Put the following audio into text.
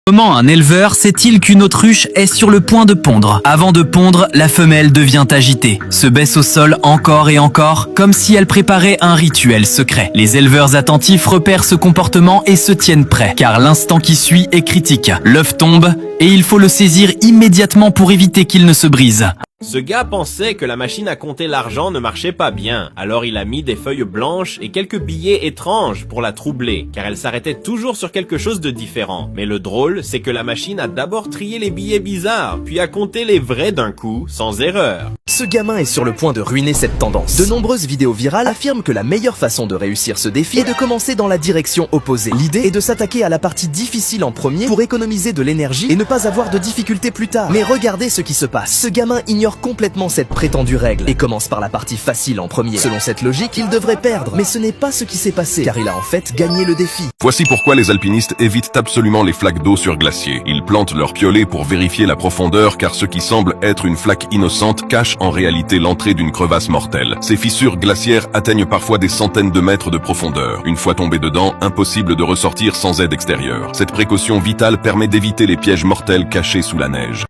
Comment un éleveur sait-il qu'une autruche est sur le point de pondre? Avant de pondre, la femelle devient agitée, se baisse au sol encore et encore, comme si elle préparait un rituel secret. Les éleveurs attentifs repèrent ce comportement et se tiennent prêts, car l'instant qui suit est critique. L'œuf tombe et il faut le saisir immédiatement pour éviter qu'il ne se brise. Ce gars pensait que la machine à compter l'argent ne marchait pas bien, alors il a mis des feuilles blanches et quelques billets étranges pour la troubler, car elle s'arrêtait toujours sur quelque chose de différent. Mais le drôle, c'est que la machine a d'abord trié les billets bizarres, puis a compté les vrais d'un coup, sans erreur. Ce gamin est sur le point de ruiner cette tendance. De nombreuses vidéos virales affirment que la meilleure façon de réussir ce défi est de commencer dans la direction opposée. L'idée est de s'attaquer à la partie difficile en premier pour économiser de l'énergie et ne pas avoir de difficultés plus tard. Mais regardez ce qui se passe. Ce gamin ignore complètement cette prétendue règle et commence par la partie facile en premier. Selon cette logique, il devrait perdre, mais ce n'est pas ce qui s'est passé, car il a en fait gagné le défi. Voici pourquoi les alpinistes évitent absolument les flaques d'eau sur glacier. Ils plantent leur piolet pour vérifier la profondeur, car ce qui semble être une flaque innocente cache en réalité l'entrée d'une crevasse mortelle. Ces fissures glaciaires atteignent parfois des centaines de mètres de profondeur. Une fois tombé dedans, impossible de ressortir sans aide extérieure. Cette précaution vitale permet d'éviter les pièges mortels cachés sous la neige.